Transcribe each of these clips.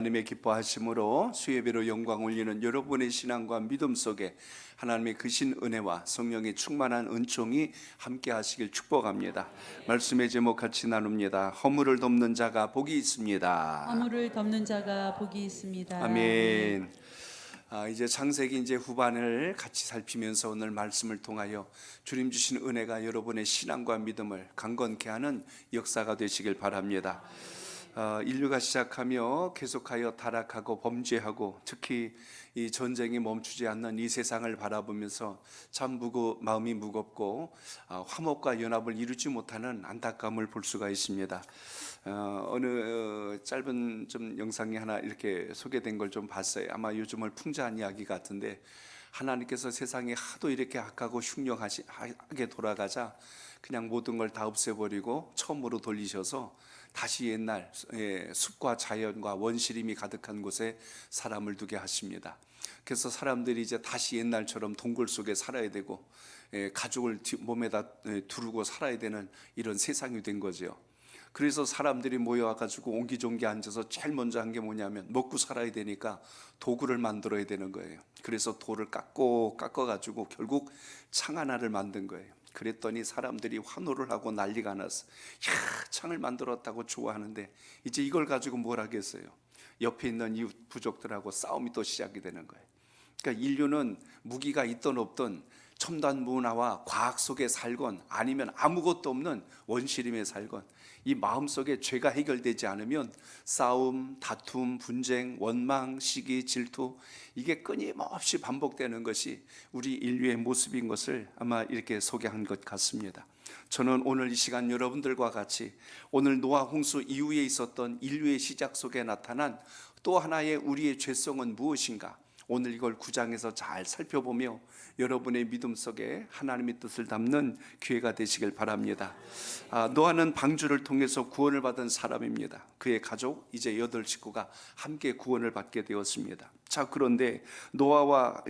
하나님의 기뻐하심으로 수예배로 영광 올리는 여러분의 신앙과 믿음 속에 하나님의 크신 은혜와 성령의 충만한 은총이 함께 하시길 축복합니다. 말씀의 제목 같이 나눕니다. 허물을 덮는 자가 복이 있습니다. 허물을 덮는 자가 복이 있습니다. 아멘. 이제 창세기 이제 후반을 같이 살피면서 오늘 말씀을 통하여 주님 주신 은혜가 여러분의 신앙과 믿음을 강건케 하는 역사가 되시길 바랍니다. 인류가 시작하며 계속하여 타락하고 범죄하고 특히 이 전쟁이 멈추지 않는 이 세상을 바라보면서 참 마음이 무겁고 화목과 연합을 이루지 못하는 안타까움을 볼 수가 있습니다. 어느 짧은 좀 영상이 하나 이렇게 소개된 걸 좀 봤어요. 아마 요즘을 풍자한 이야기 같은데 하나님께서 세상이 하도 이렇게 악하고 흉흉하게 돌아가자 그냥 모든 걸 다 없애버리고 처음으로 돌리셔서 다시 옛날 숲과 자연과 원시림이 가득한 곳에 사람을 두게 하십니다. 그래서 사람들이 이제 다시 옛날처럼 동굴 속에 살아야 되고 가죽을 몸에다 두르고 살아야 되는 이런 세상이 된 거죠. 그래서 사람들이 모여와가지고 옹기종기 앉아서 제일 먼저 한 게 뭐냐면 먹고 살아야 되니까 도구를 만들어야 되는 거예요. 그래서 돌을 깎아가지고 결국 창 하나를 만든 거예요. 그랬더니 사람들이 환호를 하고 난리가 났어. 야, 창을 만들었다고 좋아하는데 이제 이걸 가지고 뭘 하겠어요? 옆에 있는 이웃 부족들하고 싸움이 또 시작이 되는 거예요. 그러니까 인류는 무기가 있든 없든 첨단 문화와 과학 속에 살건 아니면 아무것도 없는 원시림에 살건 이 마음속에 죄가 해결되지 않으면 싸움, 다툼, 분쟁, 원망, 시기, 질투 이게 끊임없이 반복되는 것이 우리 인류의 모습인 것을 아마 이렇게 소개한 것 같습니다. 저는 오늘 이 시간 여러분들과 같이 오늘 노아 홍수 이후에 있었던 인류의 시작 속에 나타난 또 하나의 우리의 죄성은 무엇인가? 오늘 이걸 9장에서 잘 살펴보며 여러분의 믿음 속에 하나님의 뜻을 담는 기회가 되시길 바랍니다. 노아는 방주를 통해서 구원을 받은 사람입니다. 그의 가족 이제 8식구가 함께 구원을 받게 되었습니다. 자, 그런데 노아와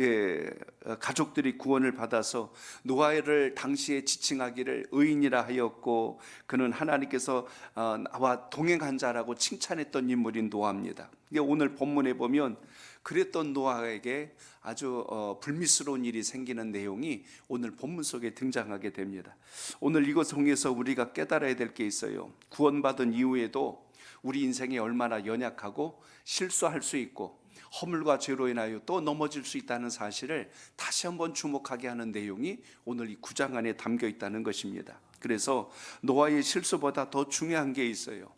가족들이 구원을 받아서 노아를 당시에 지칭하기를 의인이라 하였고 그는 하나님께서 나와 동행한 자라고 칭찬했던 인물인 노아입니다. 오늘 본문에 보면 그랬던 노아에게 아주 불미스러운 일이 생기는 내용이 오늘 본문 속에 등장하게 됩니다. 오늘 이것을 통해서 우리가 깨달아야 될 게 있어요. 구원받은 이후에도 우리 인생이 얼마나 연약하고 실수할 수 있고 허물과 죄로 인하여 또 넘어질 수 있다는 사실을 다시 한번 주목하게 하는 내용이 오늘 이 9장 안에 담겨 있다는 것입니다. 그래서 노아의 실수보다 더 중요한 게 있어요.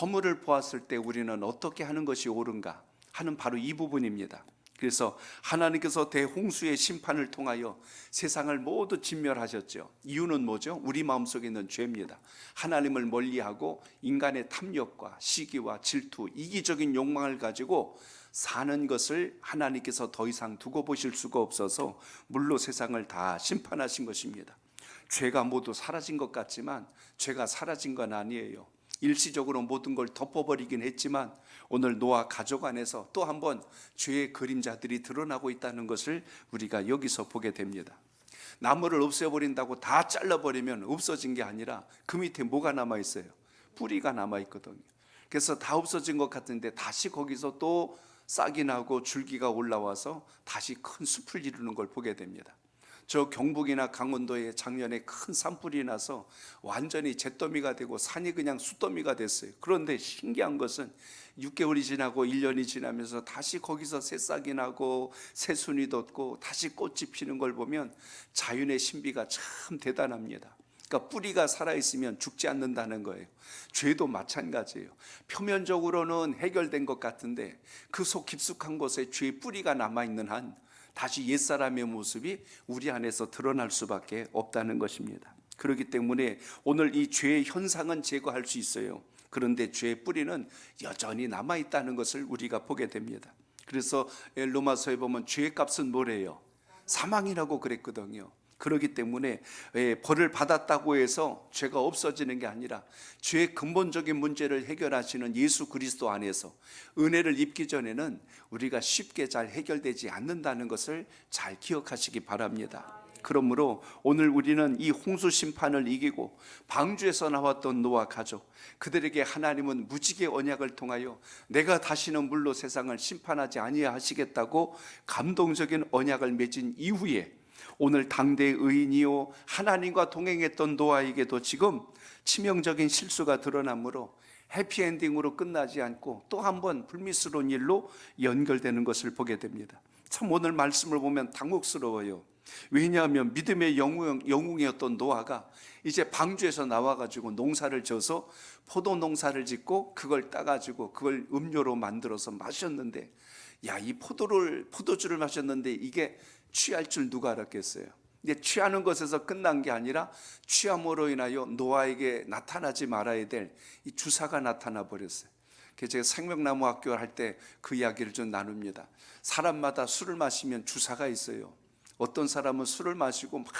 허물을 보았을 때 우리는 어떻게 하는 것이 옳은가 하는 바로 이 부분입니다. 그래서 하나님께서 대홍수의 심판을 통하여 세상을 모두 진멸하셨죠. 이유는 뭐죠? 우리 마음속에 있는 죄입니다. 하나님을 멀리하고 인간의 탐욕과 시기와 질투, 이기적인 욕망을 가지고 사는 것을 하나님께서 더 이상 두고 보실 수가 없어서 물로 세상을 다 심판하신 것입니다. 죄가 모두 사라진 것 같지만 죄가 사라진 건 아니에요. 일시적으로 모든 걸 덮어버리긴 했지만 오늘 노아 가족 안에서 또 한번 죄의 그림자들이 드러나고 있다는 것을 우리가 여기서 보게 됩니다. 나무를 없애버린다고 다 잘라버리면 없어진 게 아니라 그 밑에 뭐가 남아있어요? 뿌리가 남아있거든요. 그래서 다 없어진 것 같은데 다시 거기서 또 싹이 나고 줄기가 올라와서 다시 큰 숲을 이루는 걸 보게 됩니다. 저 경북이나 강원도에 작년에 큰 산불이 나서 완전히 잿더미가 되고 산이 그냥 숯더미가 됐어요. 그런데 신기한 것은 6개월이 지나고 1년이 지나면서 다시 거기서 새싹이 나고 새순이 돋고 다시 꽃이 피는 걸 보면 자연의 신비가 참 대단합니다. 그러니까 뿌리가 살아있으면 죽지 않는다는 거예요. 죄도 마찬가지예요. 표면적으로는 해결된 것 같은데 그 속 깊숙한 곳에 죄의 뿌리가 남아있는 한 다시 옛사람의 모습이 우리 안에서 드러날 수밖에 없다는 것입니다. 그렇기 때문에 오늘 이 죄의 현상은 제거할 수 있어요. 그런데 죄의 뿌리는 여전히 남아있다는 것을 우리가 보게 됩니다. 그래서 로마서에 보면 죄의 값은 뭐래요? 사망이라고 그랬거든요. 그렇기 때문에 벌을 받았다고 해서 죄가 없어지는 게 아니라 죄의 근본적인 문제를 해결하시는 예수 그리스도 안에서 은혜를 입기 전에는 우리가 쉽게 잘 해결되지 않는다는 것을 잘 기억하시기 바랍니다. 그러므로 오늘 우리는 이 홍수 심판을 이기고 방주에서 나왔던 노아 가족, 그들에게 하나님은 무지개 언약을 통하여 내가 다시는 물로 세상을 심판하지 아니하시겠다고 감동적인 언약을 맺은 이후에 오늘 당대의 의인이요 하나님과 동행했던 노아에게도 지금 치명적인 실수가 드러나므로 해피엔딩으로 끝나지 않고 또 한 번 불미스러운 일로 연결되는 것을 보게 됩니다. 참 오늘 말씀을 보면 당혹스러워요. 왜냐하면 믿음의 영웅이었던 노아가 이제 방주에서 나와가지고 농사를 져서 포도 농사를 짓고 그걸 따가지고 그걸 음료로 만들어서 마셨는데, 야, 이 포도주를 마셨는데 이게 취할 줄 누가 알았겠어요? 근데 취하는 것에서 끝난 게 아니라 취함으로 인하여 노아에게 나타나지 말아야 될 이 주사가 나타나 버렸어요. 그래서 제가 생명나무 학교 할 때 그 이야기를 좀 나눕니다. 사람마다 술을 마시면 주사가 있어요. 어떤 사람은 술을 마시고 막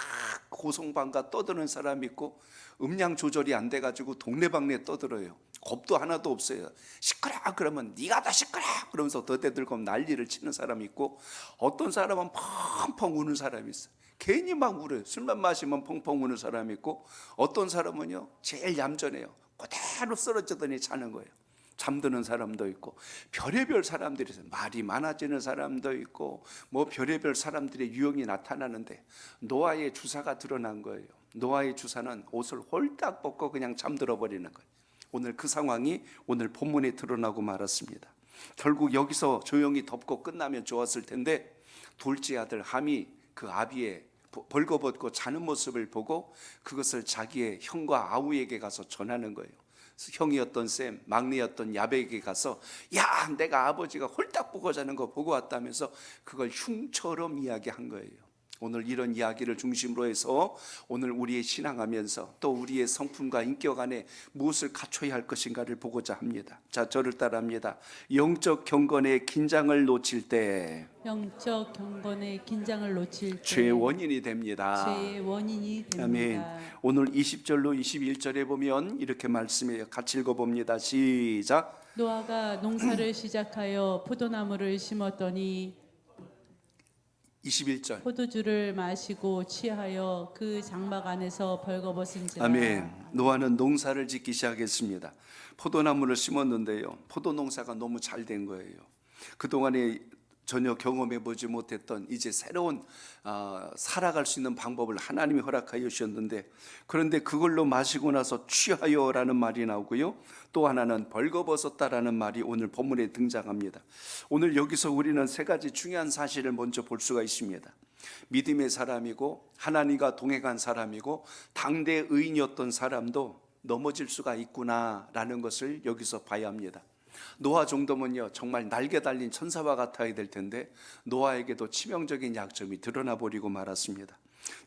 고성방가 떠드는 사람이 있고 음량 조절이 안 돼가지고 동네방네 떠들어요. 겁도 하나도 없어요. 시끄러 그러면 네가 더 시끄러 그러면서 더 대들고 난리를 치는 사람이 있고, 어떤 사람은 펑펑 우는 사람이 있어요. 괜히 막 울어요. 술만 마시면 펑펑 우는 사람이 있고, 어떤 사람은요 제일 얌전해요. 그대로 쓰러지더니 자는 거예요. 잠드는 사람도 있고 별의별 사람들이 있어요. 말이 많아지는 사람도 있고 뭐 별의별 사람들의 유형이 나타나는데 노아의 주사가 드러난 거예요. 노아의 주사는 옷을 홀딱 벗고 그냥 잠들어 버리는 거예요. 오늘 그 상황이 오늘 본문에 드러나고 말았습니다. 결국 여기서 조용히 덮고 끝나면 좋았을 텐데 둘째 아들 함이 그 아비의 벌거벗고 자는 모습을 보고 그것을 자기의 형과 아우에게 가서 전하는 거예요. 형이었던 셈, 막내였던 야베에게 가서 야, 내가 아버지가 홀딱 벗고 자는 거 보고 왔다면서 그걸 흉처럼 이야기한 거예요. 오늘 이런 이야기를 중심으로 해서 오늘 우리의 신앙하면서 또 우리의 성품과 인격 안에 무엇을 갖춰야 할 것인가를 보고자 합니다. 자, 저를 따라합니다. 영적 경건의 긴장을 놓칠 때 영적 경건의 긴장을 놓칠 때 죄의 원인이 됩니다. 죄의 원인이 됩니다. 아멘. 오늘 20절로 21절에 보면 이렇게 말씀해요. 같이 읽어봅니다. 시작. 노아가 농사를 시작하여 포도나무를 심었더니 21절. 포도주를 마시고 취하여 그 장막 안에서 벌거벗은지라. 아멘. 노아는 농사를 짓기 시작했습니다. 포도나무를 심었는데요, 포도 농사가 너무 잘 된 거예요. 그동안에 전혀 경험해 보지 못했던 이제 새로운 살아갈 수 있는 방법을 하나님이 허락하여 주셨는데, 그런데 그걸로 마시고 나서 취하여라는 말이 나오고요, 또 하나는 벌거벗었다라는 말이 오늘 본문에 등장합니다. 오늘 여기서 우리는 세 가지 중요한 사실을 먼저 볼 수가 있습니다. 믿음의 사람이고 하나님과 동행한 사람이고 당대 의인이었던 사람도 넘어질 수가 있구나라는 것을 여기서 봐야 합니다. 노아 정도면요 정말 날개 달린 천사와 같아야 될 텐데 노아에게도 치명적인 약점이 드러나 버리고 말았습니다.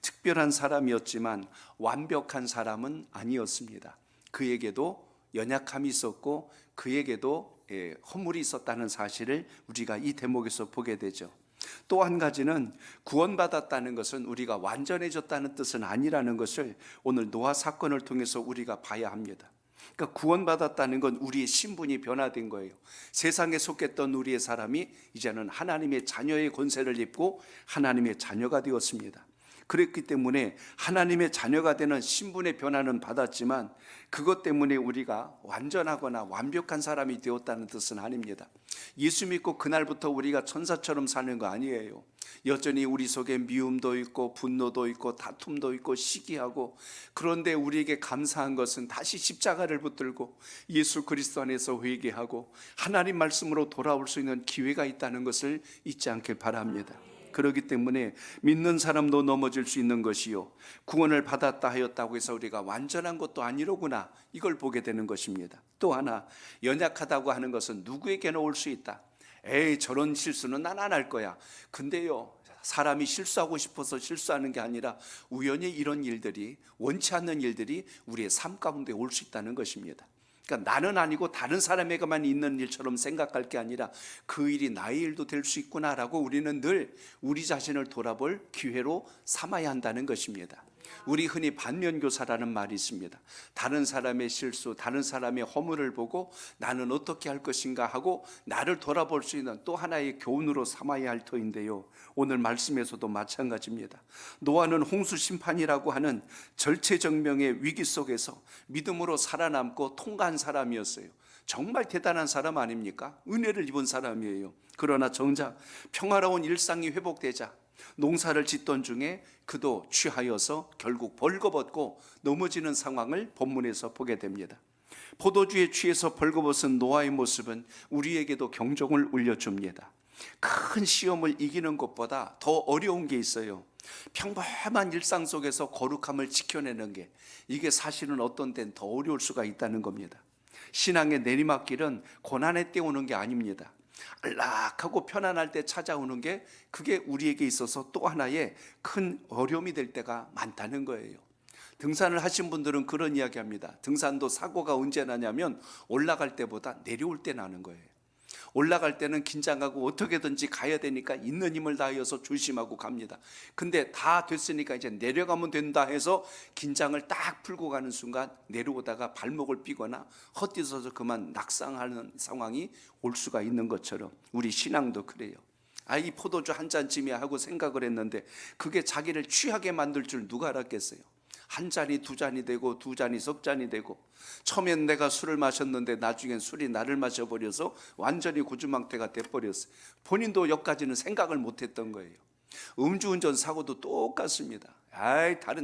특별한 사람이었지만 완벽한 사람은 아니었습니다. 그에게도 연약함이 있었고 그에게도 허물이 있었다는 사실을 우리가 이 대목에서 보게 되죠. 또 한 가지는 구원받았다는 것은 우리가 완전해졌다는 뜻은 아니라는 것을 오늘 노아 사건을 통해서 우리가 봐야 합니다. 그러니까 구원받았다는 건 우리의 신분이 변화된 거예요. 세상에 속했던 우리의 사람이 이제는 하나님의 자녀의 권세를 입고 하나님의 자녀가 되었습니다. 그렇기 때문에 하나님의 자녀가 되는 신분의 변화는 받았지만 그것 때문에 우리가 완전하거나 완벽한 사람이 되었다는 뜻은 아닙니다. 예수 믿고 그날부터 우리가 천사처럼 사는 거 아니에요. 여전히 우리 속에 미움도 있고 분노도 있고 다툼도 있고 시기하고, 그런데 우리에게 감사한 것은 다시 십자가를 붙들고 예수 그리스도 안에서 회개하고 하나님 말씀으로 돌아올 수 있는 기회가 있다는 것을 잊지 않길 바랍니다. 그렇기 때문에 믿는 사람도 넘어질 수 있는 것이요, 구원을 받았다 하였다고 해서 우리가 완전한 것도 아니로구나, 이걸 보게 되는 것입니다. 또 하나, 연약하다고 하는 것은 누구에게나 올 수 있다. 에이, 저런 실수는 난 안 할 거야. 근데요, 사람이 실수하고 싶어서 실수하는 게 아니라 우연히 이런 일들이, 원치 않는 일들이 우리의 삶 가운데 올 수 있다는 것입니다. 그러니까 나는 아니고 다른 사람에게만 있는 일처럼 생각할 게 아니라 그 일이 나의 일도 될 수 있구나라고 우리는 늘 우리 자신을 돌아볼 기회로 삼아야 한다는 것입니다. 우리 흔히 반면교사라는 말이 있습니다. 다른 사람의 실수, 다른 사람의 허물을 보고 나는 어떻게 할 것인가 하고 나를 돌아볼 수 있는 또 하나의 교훈으로 삼아야 할 터인데요, 오늘 말씀에서도 마찬가지입니다. 노아는 홍수 심판이라고 하는 절체절명의 위기 속에서 믿음으로 살아남고 통과한 사람이었어요. 정말 대단한 사람 아닙니까? 은혜를 입은 사람이에요. 그러나 정작 평화로운 일상이 회복되자 농사를 짓던 중에 그도 취하여서 결국 벌거벗고 넘어지는 상황을 본문에서 보게 됩니다. 포도주에 취해서 벌거벗은 노아의 모습은 우리에게도 경종을 울려줍니다. 큰 시험을 이기는 것보다 더 어려운 게 있어요. 평범한 일상 속에서 거룩함을 지켜내는 게, 이게 사실은 어떤 때는 더 어려울 수가 있다는 겁니다. 신앙의 내리막길은 고난의 때 오는 게 아닙니다. 안락하고 편안할 때 찾아오는 게, 그게 우리에게 있어서 또 하나의 큰 어려움이 될 때가 많다는 거예요. 등산을 하신 분들은 그런 이야기 합니다. 등산도 사고가 언제 나냐면 올라갈 때보다 내려올 때 나는 거예요. 올라갈 때는 긴장하고 어떻게든지 가야 되니까 있는 힘을 다하여서 조심하고 갑니다. 근데 다 됐으니까 이제 내려가면 된다 해서 긴장을 딱 풀고 가는 순간 내려오다가 발목을 삐거나 헛디뎌서 그만 낙상하는 상황이 올 수가 있는 것처럼 우리 신앙도 그래요. 이 포도주 한 잔쯤이야 하고 생각을 했는데 그게 자기를 취하게 만들 줄 누가 알았겠어요. 한 잔이 두 잔이 되고 두 잔이 석 잔이 되고, 처음엔 내가 술을 마셨는데 나중엔 술이 나를 마셔버려서 완전히 고주망태가 돼버렸어요. 본인도 여기까지는 생각을 못했던 거예요. 음주운전 사고도 똑같습니다.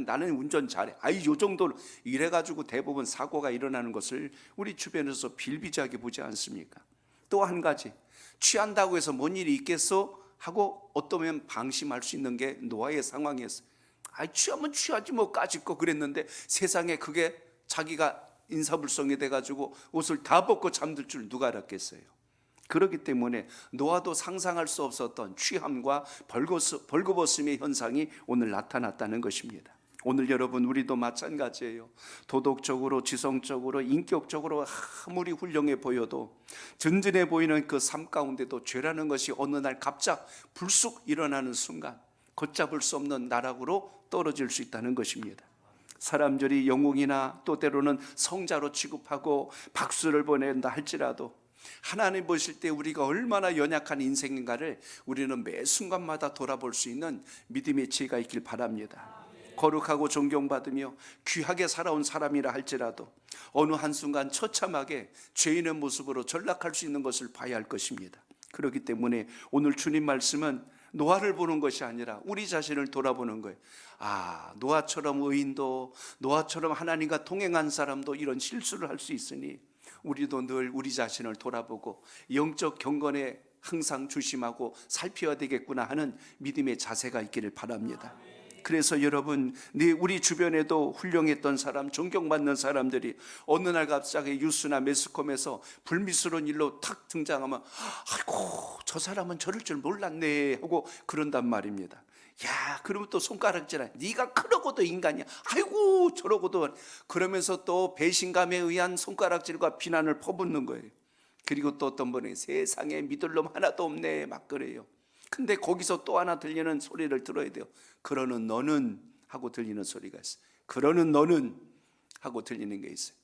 나는 운전 잘해. 요 정도로 이래가지고 대부분 사고가 일어나는 것을 우리 주변에서 빌비지하게 보지 않습니까? 또 한 가지, 취한다고 해서 뭔 일이 있겠어? 하고 어떠면 방심할 수 있는 게 노아의 상황이었어요. 취하면 취하지 뭐 까짓거 그랬는데 세상에 그게 자기가 인사불성이 돼가지고 옷을 다 벗고 잠들 줄 누가 알았겠어요. 그렇기 때문에 노아도 상상할 수 없었던 취함과 벌거벗음의 현상이 오늘 나타났다는 것입니다. 오늘 여러분, 우리도 마찬가지예요. 도덕적으로, 지성적으로, 인격적으로 아무리 훌륭해 보여도, 든든해 보이는 그 삶 가운데도 죄라는 것이 어느 날 갑작 불쑥 일어나는 순간 걷잡을 수 없는 나락으로 떨어질 수 있다는 것입니다. 사람들이 영웅이나 또 때로는 성자로 취급하고 박수를 보낸다 할지라도 하나님 보실 때 우리가 얼마나 연약한 인생인가를 우리는 매 순간마다 돌아볼 수 있는 믿음의 지혜가 있길 바랍니다. 거룩하고 존경받으며 귀하게 살아온 사람이라 할지라도 어느 한순간 처참하게 죄인의 모습으로 전락할 수 있는 것을 봐야 할 것입니다. 그렇기 때문에 오늘 주님 말씀은 노아를 보는 것이 아니라 우리 자신을 돌아보는 거예요. 노아처럼 의인도, 노아처럼 하나님과 동행한 사람도 이런 실수를 할 수 있으니 우리도 늘 우리 자신을 돌아보고 영적 경건에 항상 조심하고 살펴야 되겠구나 하는 믿음의 자세가 있기를 바랍니다. 그래서 여러분, 우리 주변에도 훌륭했던 사람, 존경받는 사람들이 어느 날 갑자기 뉴스나 매스컴에서 불미스러운 일로 탁 등장하면 아이고 저 사람은 저럴 줄 몰랐네 하고 그런단 말입니다. 그러면 또 손가락질해. 네가 그러고도 인간이야. 아이고 저러고도. 그러면서 또 배신감에 의한 손가락질과 비난을 퍼붓는 거예요. 그리고 또 어떤 분이 세상에 믿을 놈 하나도 없네 막 그래요. 근데 거기서 또 하나 들리는 소리를 들어야 돼요. 그러는 너는 하고 들리는 소리가 있어요. 그러는 너는 하고 들리는 게 있어요.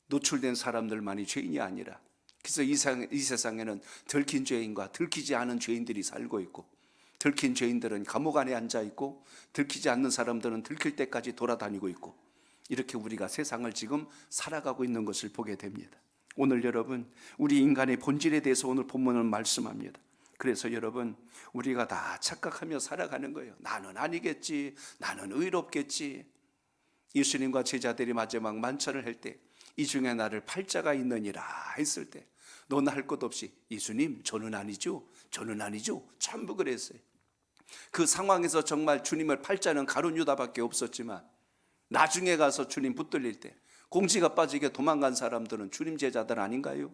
노출된 사람들만이 죄인이 아니라, 그래서 이 세상에는 들킨 죄인과 들키지 않은 죄인들이 살고 있고, 들킨 죄인들은 감옥 안에 앉아 있고 들키지 않는 사람들은 들킬 때까지 돌아다니고 있고, 이렇게 우리가 세상을 지금 살아가고 있는 것을 보게 됩니다. 오늘 여러분, 우리 인간의 본질에 대해서 오늘 본문은 말씀합니다. 그래서 여러분, 우리가 다 착각하며 살아가는 거예요. 나는 아니겠지, 나는 의롭겠지. 예수님과 제자들이 마지막 만찬을 할 때 이 중에 나를 팔자가 있느니라 했을 때 너는 할 것 없이 예수님 저는 아니죠, 저는 아니죠, 전부 그랬어요. 그 상황에서 정말 주님을 팔자는 가룟 유다밖에 없었지만 나중에 가서 주님 붙들릴 때 공지가 빠지게 도망간 사람들은 주님 제자들 아닌가요?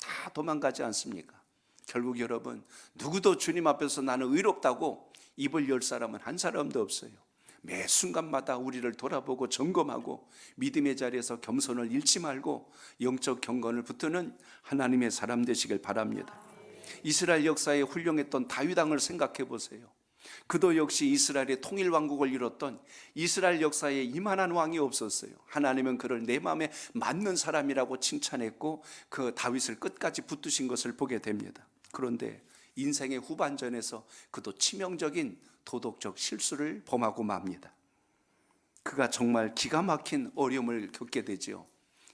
다 도망가지 않습니까? 결국 여러분, 누구도 주님 앞에서 나는 의롭다고 입을 열 사람은 한 사람도 없어요. 매 순간마다 우리를 돌아보고 점검하고 믿음의 자리에서 겸손을 잃지 말고 영적 경건을 붙드는 하나님의 사람 되시길 바랍니다. 이스라엘 역사에 훌륭했던 다윗 왕을 생각해 보세요. 그도 역시 이스라엘의 통일 왕국을 이뤘던 이스라엘 역사에 이만한 왕이 없었어요. 하나님은 그를 내 마음에 맞는 사람이라고 칭찬했고 그 다윗을 끝까지 붙드신 것을 보게 됩니다. 그런데 인생의 후반전에서 그도 치명적인 도덕적 실수를 범하고 맙니다. 그가 정말 기가 막힌 어려움을 겪게 되지요.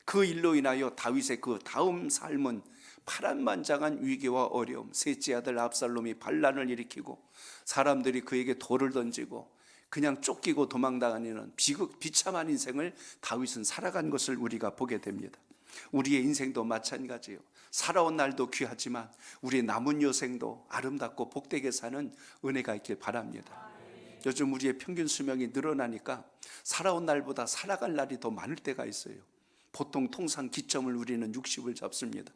그 일로 인하여 다윗의 그 다음 삶은 파란만장한 위기와 어려움, 셋째 아들 압살롬이 반란을 일으키고 사람들이 그에게 돌을 던지고 그냥 쫓기고 도망다니는 비참한 인생을 다윗은 살아간 것을 우리가 보게 됩니다. 우리의 인생도 마찬가지예요. 살아온 날도 귀하지만 우리의 남은 여생도 아름답고 복되게 사는 은혜가 있길 바랍니다. 요즘 우리의 평균 수명이 늘어나니까 살아온 날보다 살아갈 날이 더 많을 때가 있어요. 보통 통상 기점을 우리는 60을 잡습니다.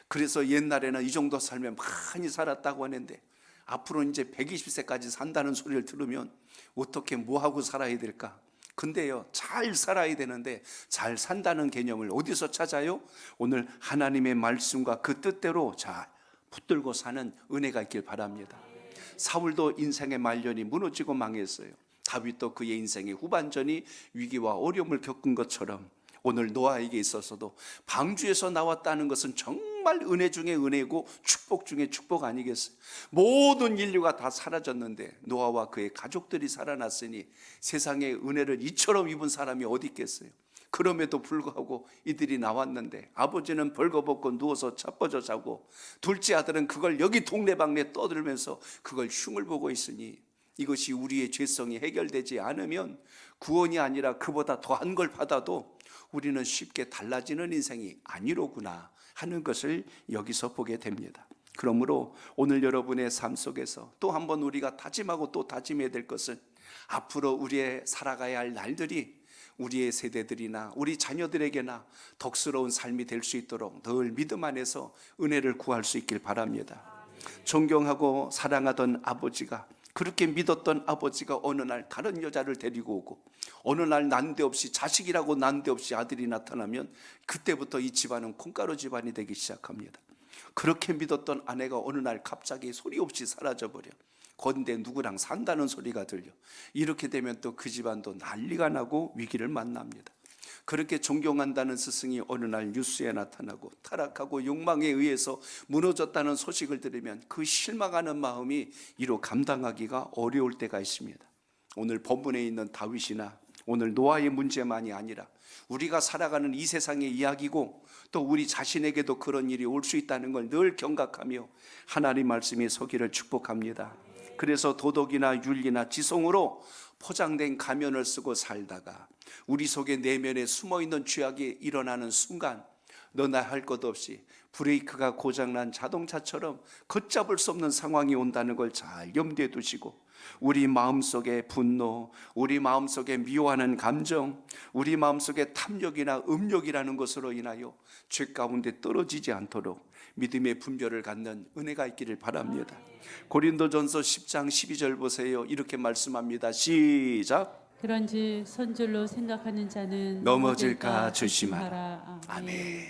그래서 옛날에는 이 정도 살면 많이 살았다고 하는데 앞으로 이제 120세까지 산다는 소리를 들으면 어떻게 뭐하고 살아야 될까? 근데요, 잘 살아야 되는데 잘 산다는 개념을 어디서 찾아요? 오늘 하나님의 말씀과 그 뜻대로 잘 붙들고 사는 은혜가 있길 바랍니다. 사울도 인생의 말년이 무너지고 망했어요. 다윗도 그의 인생의 후반전이 위기와 어려움을 겪은 것처럼 오늘 노아에게 있어서도 방주에서 나왔다는 것은 정말 은혜 중에 은혜고 축복 중에 축복 아니겠어요? 모든 인류가 다 사라졌는데 노아와 그의 가족들이 살아났으니 세상의 은혜를 이처럼 입은 사람이 어디 있겠어요? 그럼에도 불구하고 이들이 나왔는데 아버지는 벌거벗고 누워서 자빠져 자고 둘째 아들은 그걸 여기 동네방네 떠들면서 그걸 흉을 보고 있으니 이것이 우리의 죄성이 해결되지 않으면 구원이 아니라 그보다 더한 걸 받아도 우리는 쉽게 달라지는 인생이 아니로구나 하는 것을 여기서 보게 됩니다. 그러므로 오늘 여러분의 삶 속에서 또 한 번 우리가 다짐하고 또 다짐해야 될 것은 앞으로 우리의 살아가야 할 날들이 우리의 세대들이나 우리 자녀들에게나 덕스러운 삶이 될 수 있도록 늘 믿음 안에서 은혜를 구할 수 있길 바랍니다. 존경하고 사랑하던 아버지가, 그렇게 믿었던 아버지가 어느 날 다른 여자를 데리고 오고 어느 날 난데없이 자식이라고 난데없이 아들이 나타나면 그때부터 이 집안은 콩가루 집안이 되기 시작합니다. 그렇게 믿었던 아내가 어느 날 갑자기 소리 없이 사라져버려. 건데 누구랑 산다는 소리가 들려. 이렇게 되면 또 그 집안도 난리가 나고 위기를 만납니다. 그렇게 존경한다는 스승이 어느 날 뉴스에 나타나고 타락하고 욕망에 의해서 무너졌다는 소식을 들으면 그 실망하는 마음이 이로 감당하기가 어려울 때가 있습니다. 오늘 본문에 있는 다윗이나 오늘 노아의 문제만이 아니라 우리가 살아가는 이 세상의 이야기고 또 우리 자신에게도 그런 일이 올 수 있다는 걸 늘 경각하며 하나님 말씀이 서기를 축복합니다. 그래서 도덕이나 윤리나 지성으로 포장된 가면을 쓰고 살다가 우리 속에 내면에 숨어있는 죄악이 일어나는 순간 너나 할 것 없이 브레이크가 고장난 자동차처럼 걷잡을 수 없는 상황이 온다는 걸 잘 염두에 두시고 우리 마음속에 분노, 우리 마음속에 미워하는 감정, 우리 마음속에 탐욕이나 음욕이라는 것으로 인하여 죄 가운데 떨어지지 않도록 믿음의 분별을 갖는 은혜가 있기를 바랍니다. 고린도전서 10장 12절 보세요. 이렇게 말씀합니다. 시작. 그런즉 선줄로 생각하는 자는 넘어질까 조심하라. 조심하라. 아멘.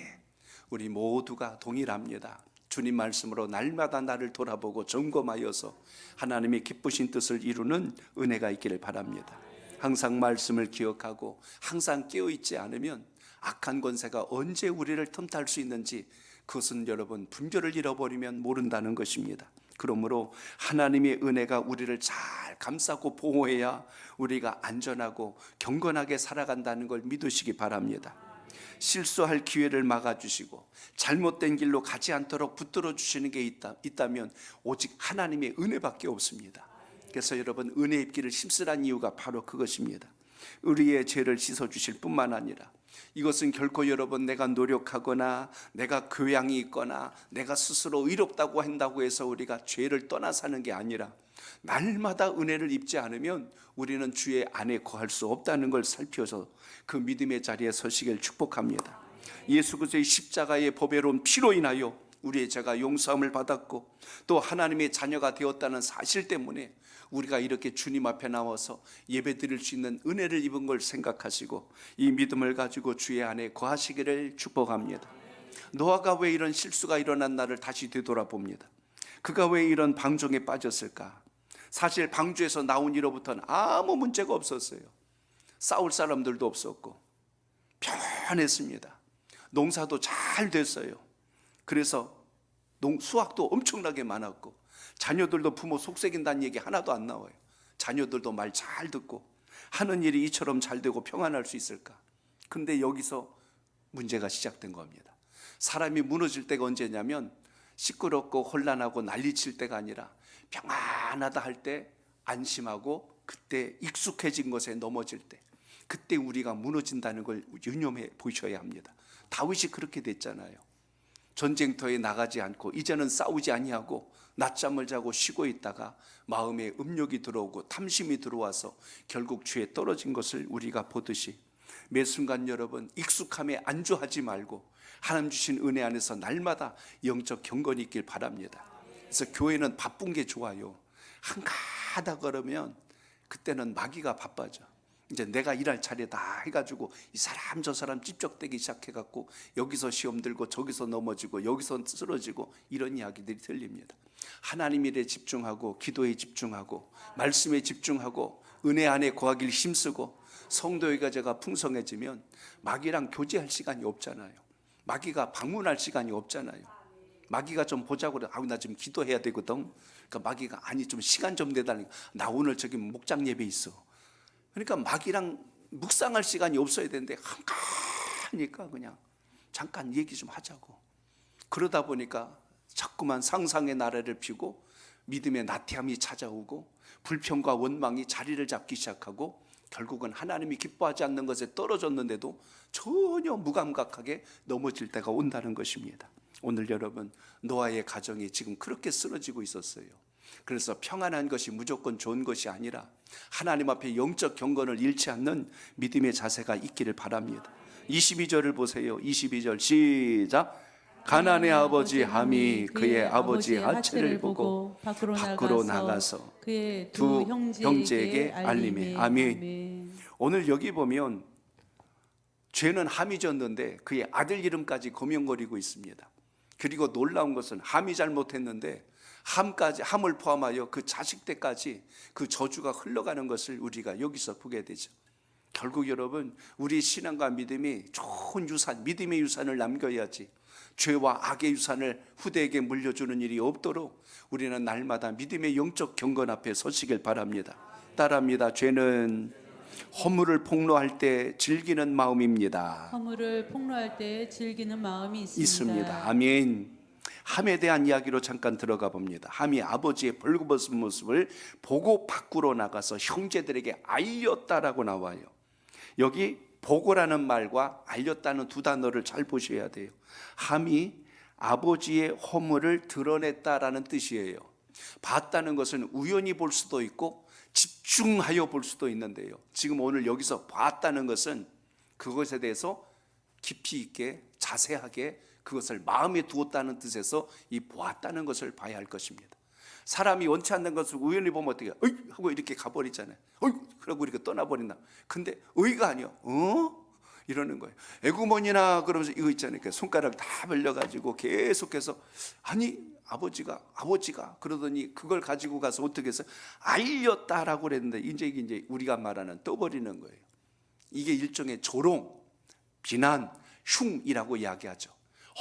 우리 모두가 동일합니다. 주님 말씀으로 날마다 나를 돌아보고 점검하여서 하나님의 기쁘신 뜻을 이루는 은혜가 있기를 바랍니다. 항상 말씀을 기억하고 항상 깨어있지 않으면 악한 권세가 언제 우리를 틈탈 수 있는지 그것은 여러분 분별을 잃어버리면 모른다는 것입니다. 그러므로 하나님의 은혜가 우리를 잘 감싸고 보호해야 우리가 안전하고 경건하게 살아간다는 걸 믿으시기 바랍니다. 실수할 기회를 막아주시고 잘못된 길로 가지 않도록 붙들어 주시는 게 있다면 오직 하나님의 은혜밖에 없습니다. 그래서 여러분 은혜 입기를 힘쓰란 이유가 바로 그것입니다. 우리의 죄를 씻어주실 뿐만 아니라 이것은 결코 여러분 내가 노력하거나 내가 교양이 있거나 내가 스스로 의롭다고 한다고 해서 우리가 죄를 떠나 사는 게 아니라 날마다 은혜를 입지 않으면 우리는 주의 안에 거할 수 없다는 걸 살펴서 그 믿음의 자리에 서시길 축복합니다. 예수 그리스도의 십자가의 보배로운 피로 인하여 우리의 죄가 용서함을 받았고 또 하나님의 자녀가 되었다는 사실 때문에 우리가 이렇게 주님 앞에 나와서 예배 드릴 수 있는 은혜를 입은 걸 생각하시고 이 믿음을 가지고 주의 안에 거하시기를 축복합니다. 노아가 왜 이런 실수가 일어난 날을 다시 되돌아봅니다. 그가 왜 이런 방종에 빠졌을까? 사실 방주에서 나온 이로부터는 아무 문제가 없었어요. 싸울 사람들도 없었고 편했습니다. 농사도 잘 됐어요. 그래서 수확도 엄청나게 많았고 자녀들도 부모 속삭인다는 얘기 하나도 안 나와요. 자녀들도 말 잘 듣고 하는 일이 이처럼 잘 되고 평안할 수 있을까? 근데 여기서 문제가 시작된 겁니다. 사람이 무너질 때가 언제냐면 시끄럽고 혼란하고 난리칠 때가 아니라 평안하다 할 때 안심하고 그때 익숙해진 것에 넘어질 때, 그때 우리가 무너진다는 걸 유념해 보셔야 합니다. 다윗이 그렇게 됐잖아요. 전쟁터에 나가지 않고 이제는 싸우지 아니하고 낮잠을 자고 쉬고 있다가 마음에 음욕이 들어오고 탐심이 들어와서 결국 죄에 떨어진 것을 우리가 보듯이 매 순간 여러분 익숙함에 안주하지 말고 하나님 주신 은혜 안에서 날마다 영적 경건이 있길 바랍니다. 그래서 교회는 바쁜 게 좋아요. 한가하다 그러면 그때는 마귀가 바빠져. 이제 내가 일할 차례다 해가지고 이 사람 저 사람 찝적대기 시작해갖고 여기서 시험 들고 저기서 넘어지고 여기서 쓰러지고 이런 이야기들이 들립니다. 하나님 일에 집중하고 기도에 집중하고 말씀에 집중하고 은혜 안에 거하길 힘쓰고 성도의 가제가 풍성해지면 마귀랑 교제할 시간이 없잖아요. 마귀가 방문할 시간이 없잖아요. 마귀가 좀 보자고 그래. 나 지금 기도해야 되거든. 그러니까 마귀가 아니 좀 시간 좀 내달라니까. 나 오늘 저기 목장 예배 있어. 그러니까 마귀랑 묵상할 시간이 없어야 되는데 한가하니까 그냥 잠깐 얘기 좀 하자고. 그러다 보니까 자꾸만 상상의 나래를 피고 믿음의 나태함이 찾아오고 불평과 원망이 자리를 잡기 시작하고 결국은 하나님이 기뻐하지 않는 것에 떨어졌는데도 전혀 무감각하게 넘어질 때가 온다는 것입니다. 오늘 여러분 노아의 가정이 지금 그렇게 쓰러지고 있었어요. 그래서 평안한 것이 무조건 좋은 것이 아니라 하나님 앞에 영적 경건을 잃지 않는 믿음의 자세가 있기를 바랍니다. 22절을 보세요. 22절 시작. 가나안의 아버지 함이 그의 아버지의 하체를 보고 밖으로 나가서 그의 두 두 형제에게 형제에게 알림해. 알림해. 아멘. 오늘 여기 보면 죄는 함이 졌는데 그의 아들 이름까지 거명거리고 있습니다. 그리고 놀라운 것은 함이 잘못했는데 함을 포함하여 그 자식 때까지 그 저주가 흘러가는 것을 우리가 여기서 보게 되죠. 결국 여러분 우리 신앙과 믿음이 좋은 유산, 믿음의 유산을 남겨야지 죄와 악의 유산을 후대에게 물려주는 일이 없도록 우리는 날마다 믿음의 영적 경건 앞에 서시길 바랍니다. 따라합니다. 죄는 허물을 폭로할 때 즐기는 마음입니다. 허물을 폭로할 때 즐기는 마음이 있습니다. 아멘. 함에 대한 이야기로 잠깐 들어가 봅니다. 함이 아버지의 벌거벗은 모습을 보고 밖으로 나가서 형제들에게 알렸다라고 나와요. 여기 보고라는 말과 알렸다는 두 단어를 잘 보셔야 돼요. 함이 아버지의 허물을 드러냈다라는 뜻이에요. 봤다는 것은 우연히 볼 수도 있고 집중하여 볼 수도 있는데요. 지금 오늘 여기서 봤다는 것은 그것에 대해서 깊이 있게 자세하게 그것을 마음에 두었다는 뜻에서 이 보았다는 것을 봐야 할 것입니다. 사람이 원치 않는 것을 우연히 보면 어떻게 어이 하고 이렇게 가버리잖아요. 어이 그러고 이렇게 떠나버린다. 근데 의가 아니요. 이러는 거예요. 에구머니나 그러면서 이거 있잖아요. 손가락 다 벌려가지고 계속해서 아니 아버지가 그러더니 그걸 가지고 가서 어떻게 해서 알렸다라고 그랬는데 이제 우리가 말하는 떠버리는 거예요. 이게 일종의 조롱, 비난, 흉이라고 이야기하죠.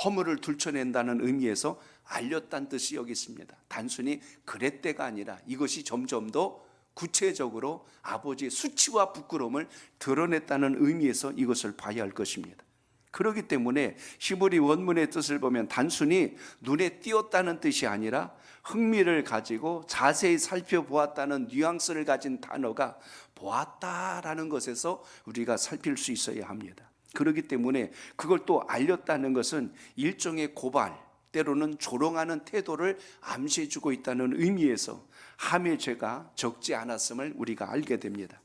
허물을 들춰낸다는 의미에서 알렸다는 뜻이 여기 있습니다. 단순히 그랬대가 아니라 이것이 점점 더 구체적으로 아버지의 수치와 부끄러움을 드러냈다는 의미에서 이것을 봐야 할 것입니다. 그렇기 때문에 히브리 원문의 뜻을 보면 단순히 눈에 띄었다는 뜻이 아니라 흥미를 가지고 자세히 살펴보았다는 뉘앙스를 가진 단어가 보았다라는 것에서 우리가 살필 수 있어야 합니다. 그렇기 때문에 그걸 또 알렸다는 것은 일종의 고발, 때로는 조롱하는 태도를 암시해주고 있다는 의미에서 함의 죄가 적지 않았음을 우리가 알게 됩니다.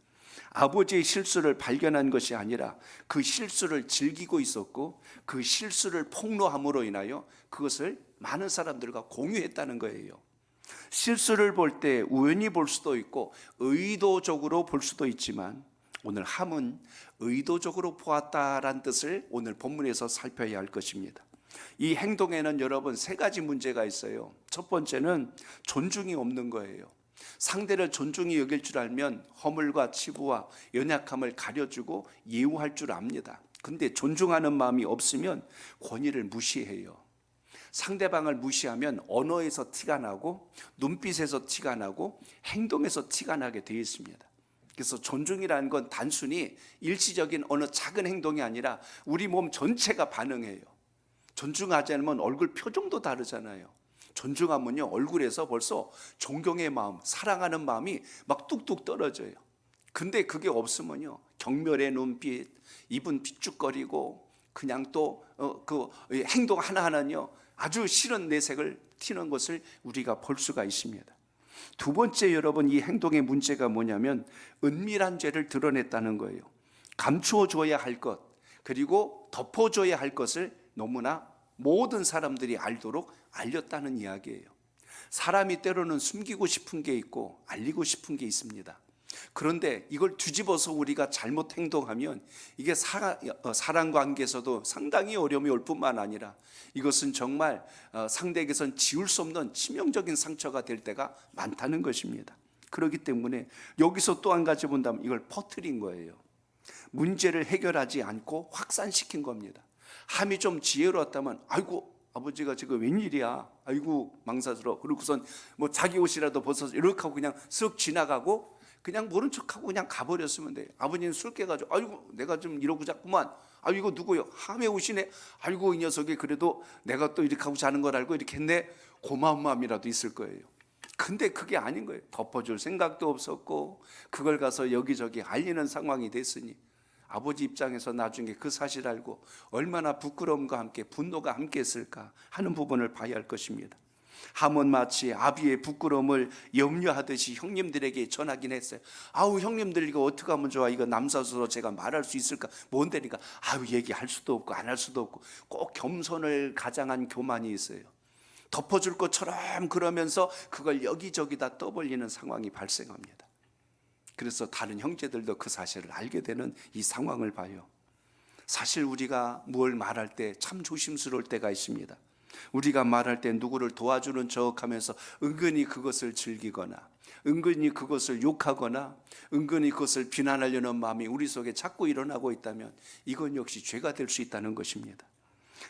아버지의 실수를 발견한 것이 아니라 그 실수를 즐기고 있었고 그 실수를 폭로함으로 인하여 그것을 많은 사람들과 공유했다는 거예요. 실수를 볼 때 우연히 볼 수도 있고 의도적으로 볼 수도 있지만 오늘 함은 의도적으로 보았다라는 뜻을 오늘 본문에서 살펴야 할 것입니다. 이 행동에는 여러분 세 가지 문제가 있어요. 첫 번째는 존중이 없는 거예요. 상대를 존중히 여길 줄 알면 허물과 치부와 연약함을 가려주고 예우할 줄 압니다. 근데 존중하는 마음이 없으면 권위를 무시해요. 상대방을 무시하면 언어에서 티가 나고 눈빛에서 티가 나고 행동에서 티가 나게 되어 있습니다. 그래서 존중이라는 건 단순히 일시적인 어느 작은 행동이 아니라 우리 몸 전체가 반응해요. 존중하지 않으면 얼굴 표정도 다르잖아요. 존중하면요, 얼굴에서 벌써 존경의 마음, 사랑하는 마음이 막 뚝뚝 떨어져요. 근데 그게 없으면요, 경멸의 눈빛, 입은 삐죽거리고 그냥 또 그 행동 하나하나는요 아주 싫은 내색을 튀는 것을 우리가 볼 수가 있습니다. 두 번째, 여러분, 이 행동의 문제가 뭐냐면 은밀한 죄를 드러냈다는 거예요. 감추어줘야 할 것, 그리고 덮어줘야 할 것을 너무나 모든 사람들이 알도록 알렸다는 이야기예요. 사람이 때로는 숨기고 싶은 게 있고 알리고 싶은 게 있습니다. 그런데 이걸 뒤집어서 우리가 잘못 행동하면 이게 사랑 관계에서도 상당히 어려움이 올 뿐만 아니라 이것은 정말 상대에게선 지울 수 없는 치명적인 상처가 될 때가 많다는 것입니다. 그렇기 때문에 여기서 또 한 가지 본다면 이걸 퍼뜨린 거예요. 문제를 해결하지 않고 확산시킨 겁니다. 함이 좀 지혜로웠다면 아이고 아버지가 지금 웬일이야, 아이고 망사스러워, 그러고선 뭐 자기 옷이라도 벗어서 이렇게 하고 그냥 쓱 지나가고 그냥 모른 척하고 그냥 가버렸으면 돼. 아버지는 술 깨가지고 아이고 내가 좀 이러고 자꾸만, 아이고 이거 누구요? 함에 오시네. 아이고 이 녀석이 그래도 내가 또 이렇게 하고 자는 걸 알고 이렇게 했네. 고마운 마음이라도 있을 거예요. 근데 그게 아닌 거예요. 덮어줄 생각도 없었고 그걸 가서 여기저기 알리는 상황이 됐으니 아버지 입장에서 나중에 그 사실 알고 얼마나 부끄러움과 함께 분노가 함께 했을까 하는 부분을 봐야 할 것입니다. 함은 마치 아비의 부끄러움을 염려하듯이 형님들에게 전하긴 했어요. 아우 형님들 이거 어떻게 하면 좋아, 이거 남사스로 제가 말할 수 있을까, 뭔데니까 아우 얘기할 수도 없고 안 할 수도 없고 꼭 겸손을 가장한 교만이 있어요. 덮어줄 것처럼 그러면서 그걸 여기저기다 떠벌리는 상황이 발생합니다. 그래서 다른 형제들도 그 사실을 알게 되는 이 상황을 봐요. 사실 우리가 뭘 말할 때 참 조심스러울 때가 있습니다. 우리가 말할 때 누구를 도와주는 척하면서 은근히 그것을 즐기거나 은근히 그것을 욕하거나 은근히 그것을 비난하려는 마음이 우리 속에 자꾸 일어나고 있다면 이건 역시 죄가 될 수 있다는 것입니다.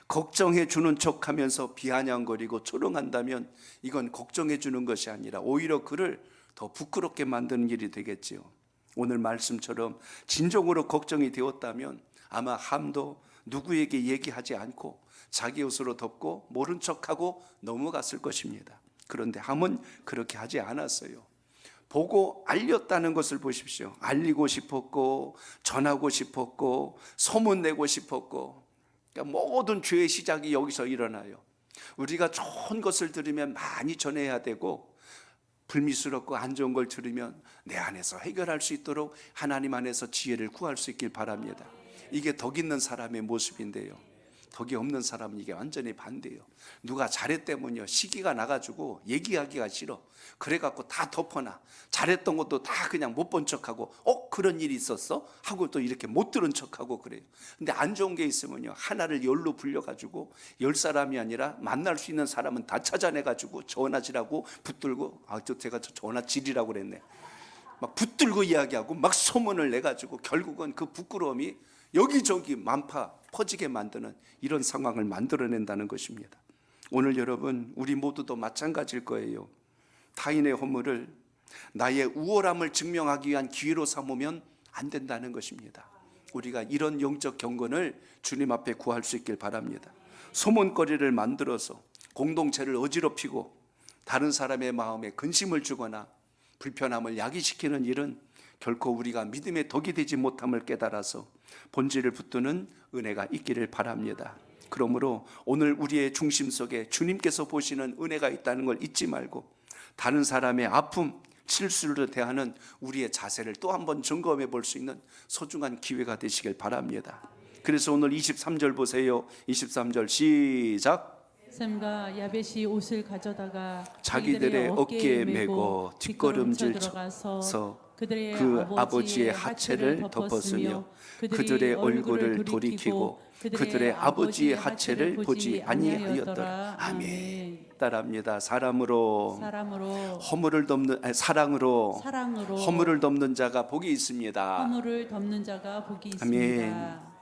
걱정해 주는 척하면서 비아냥거리고 조롱한다면 이건 걱정해 주는 것이 아니라 오히려 그를 더 부끄럽게 만드는 일이 되겠지요. 오늘 말씀처럼 진정으로 걱정이 되었다면 아마 함도 누구에게 얘기하지 않고 자기 옷으로 덮고 모른 척하고 넘어갔을 것입니다. 그런데 함은 그렇게 하지 않았어요. 보고 알렸다는 것을 보십시오. 알리고 싶었고 전하고 싶었고 소문내고 싶었고, 그러니까 모든 죄의 시작이 여기서 일어나요. 우리가 좋은 것을 들으면 많이 전해야 되고 불미스럽고 안 좋은 걸 들으면 내 안에서 해결할 수 있도록 하나님 안에서 지혜를 구할 수 있길 바랍니다. 이게 덕 있는 사람의 모습인데요, 덕이 없는 사람은 이게 완전히 반대예요. 누가 잘했다면요 시기가 나가지고 얘기하기가 싫어. 그래갖고 다 덮어놔. 잘했던 것도 다 그냥 못 본 척하고 그런 일이 있었어? 하고 또 이렇게 못 들은 척하고 그래요. 근데 안 좋은 게 있으면요 하나를 열로 불려가지고 10사람이 아니라 만날 수 있는 사람은 다 찾아내가지고 전화질하고 붙들고 제가 전화질이라고 그랬네. 막 붙들고 이야기하고 막 소문을 내가지고 결국은 그 부끄러움이 여기저기 퍼지게 만드는 이런 상황을 만들어낸다는 것입니다. 오늘 여러분 우리 모두도 마찬가지일 거예요. 타인의 허물을 나의 우월함을 증명하기 위한 기회로 삼으면 안 된다는 것입니다. 우리가 이런 영적 경건을 주님 앞에 구할 수 있길 바랍니다. 소문거리를 만들어서 공동체를 어지럽히고 다른 사람의 마음에 근심을 주거나 불편함을 야기시키는 일은 결코 우리가 믿음의 덕이 되지 못함을 깨달아서 본질을 붙드는 은혜가 있기를 바랍니다. 그러므로 오늘 우리의 중심 속에 주님께서 보시는 은혜가 있다는 걸 잊지 말고 다른 사람의 아픔, 실수를 대하는 우리의 자세를 또 한 번 점검해 볼 수 있는 소중한 기회가 되시길 바랍니다. 그래서 오늘 23절 보세요. 23절 시작. 샘과 야벳이 옷을 가져다가 자기들의 어깨에 메고 뒷걸음질 쳐서 그들의 그 아버지의 하체를 덮었으며 그들의 얼굴을 돌이키고 그들의 아버지의 하체를 보지 아니하였더라. 아멘. 따라합니다. 사랑으로 허물을 덮는 자가 복이 있습니다. 허물을 덮는 자가 복이 아멘. 있습니다.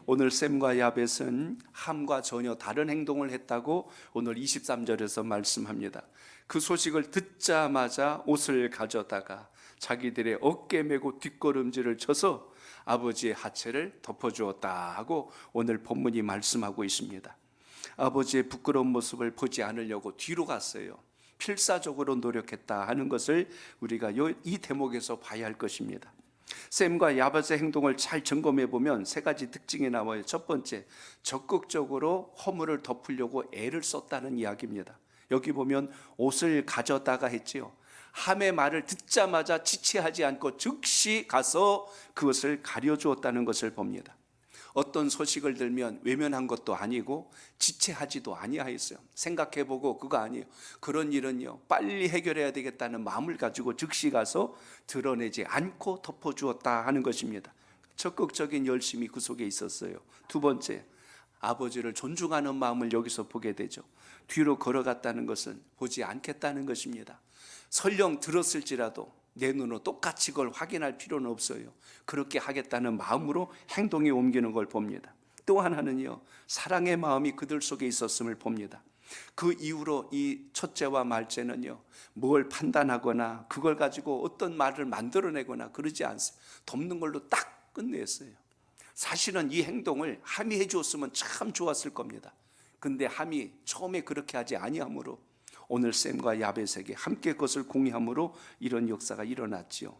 오늘 셈과 야벳은 함과 전혀 다른 행동을 했다고 오늘 23절에서 말씀합니다. 그 소식을 듣자마자 옷을 가져다가 자기들의 어깨 메고 뒷걸음질을 쳐서 아버지의 하체를 덮어주었다 하고 오늘 본문이 말씀하고 있습니다. 아버지의 부끄러운 모습을 보지 않으려고 뒤로 갔어요. 필사적으로 노력했다 하는 것을 우리가 이 대목에서 봐야 할 것입니다. 셈과 야벳의 행동을 잘 점검해 보면 세 가지 특징이 나와요. 첫 번째, 적극적으로 허물을 덮으려고 애를 썼다는 이야기입니다. 여기 보면 옷을 가져다가 했지요. 함의 말을 듣자마자 지체하지 않고 즉시 가서 그것을 가려주었다는 것을 봅니다. 어떤 소식을 들면 외면한 것도 아니고 지체하지도 아니하였어요. 생각해보고 그거 아니에요. 그런 일은요 빨리 해결해야 되겠다는 마음을 가지고 즉시 가서 드러내지 않고 덮어주었다 하는 것입니다. 적극적인 열심이 그 속에 있었어요. 두 번째, 아버지를 존중하는 마음을 여기서 보게 되죠. 뒤로 걸어갔다는 것은 보지 않겠다는 것입니다. 설령 들었을지라도 내 눈으로 똑같이 그걸 확인할 필요는 없어요. 그렇게 하겠다는 마음으로 행동에 옮기는 걸 봅니다. 또 하나는요, 사랑의 마음이 그들 속에 있었음을 봅니다. 그 이후로 이 첫째와 말째는요, 뭘 판단하거나 그걸 가지고 어떤 말을 만들어내거나 그러지 않습니다. 덮는 걸로 딱 끝냈어요. 사실은 이 행동을 함이 해주었으면 참 좋았을 겁니다. 근데 함이 처음에 그렇게 하지 아니하므로 오늘 셈과 야벳에게 함께 그것을 공유함으로 이런 역사가 일어났지요.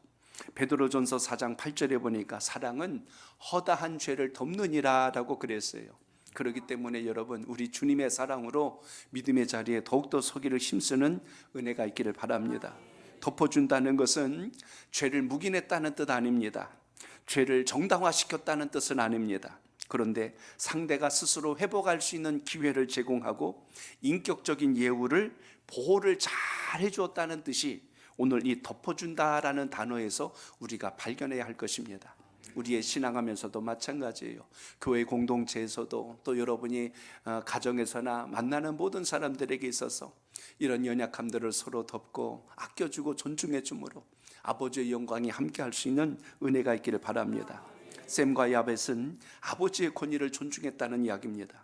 베드로전서 4장 8절에 보니까 사랑은 허다한 죄를 덮느니라 라고 그랬어요. 그렇기 때문에 여러분, 우리 주님의 사랑으로 믿음의 자리에 더욱더 서기를 힘쓰는 은혜가 있기를 바랍니다. 덮어준다는 것은 죄를 묵인했다는 뜻 아닙니다. 죄를 정당화시켰다는 뜻은 아닙니다. 그런데 상대가 스스로 회복할 수 있는 기회를 제공하고 인격적인 예우를 보호를 잘 해주었다는 뜻이 오늘 이 덮어준다라는 단어에서 우리가 발견해야 할 것입니다. 우리의 신앙하면서도 마찬가지예요. 교회 공동체에서도 또 여러분이 가정에서나 만나는 모든 사람들에게 있어서 이런 연약함들을 서로 덮고 아껴주고 존중해 줌으로 아버지의 영광이 함께할 수 있는 은혜가 있기를 바랍니다. 셈과 야벳은 아버지의 권위를 존중했다는 이야기입니다.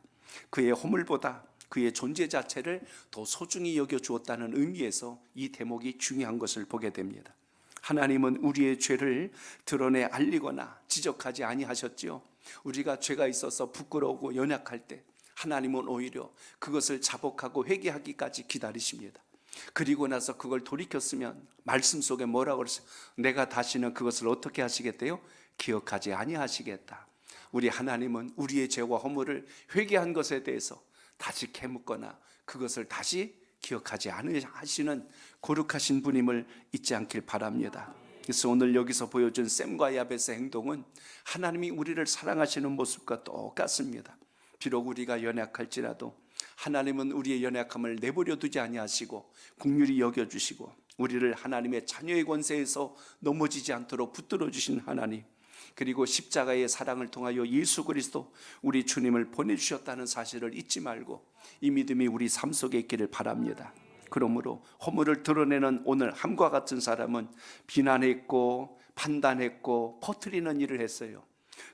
그의 허물보다 그의 존재 자체를 더 소중히 여겨주었다는 의미에서 이 대목이 중요한 것을 보게 됩니다. 하나님은 우리의 죄를 드러내 알리거나 지적하지 아니하셨지요. 우리가 죄가 있어서 부끄러우고 연약할 때 하나님은 오히려 그것을 자복하고 회개하기까지 기다리십니다. 그리고 나서 그걸 돌이켰으면 말씀 속에 뭐라고 그랬어요? 내가 다시는 그것을 어떻게 하시겠대요? 기억하지 아니하시겠다. 우리 하나님은 우리의 죄와 허물을 회개한 것에 대해서 다시 캐묻거나 그것을 다시 기억하지 않으시는 거룩하신 분임을 잊지 않길 바랍니다. 그래서 오늘 여기서 보여준 셈과 야벳의 행동은 하나님이 우리를 사랑하시는 모습과 똑같습니다. 비록 우리가 연약할지라도 하나님은 우리의 연약함을 내버려 두지 아니하시고 긍휼히 여겨주시고 우리를 하나님의 자녀의 권세에서 넘어지지 않도록 붙들어 주신 하나님, 그리고 십자가의 사랑을 통하여 예수 그리스도 우리 주님을 보내주셨다는 사실을 잊지 말고 이 믿음이 우리 삶 속에 있기를 바랍니다. 그러므로 허물을 드러내는 오늘 함과 같은 사람은 비난했고 판단했고 퍼뜨리는 일을 했어요.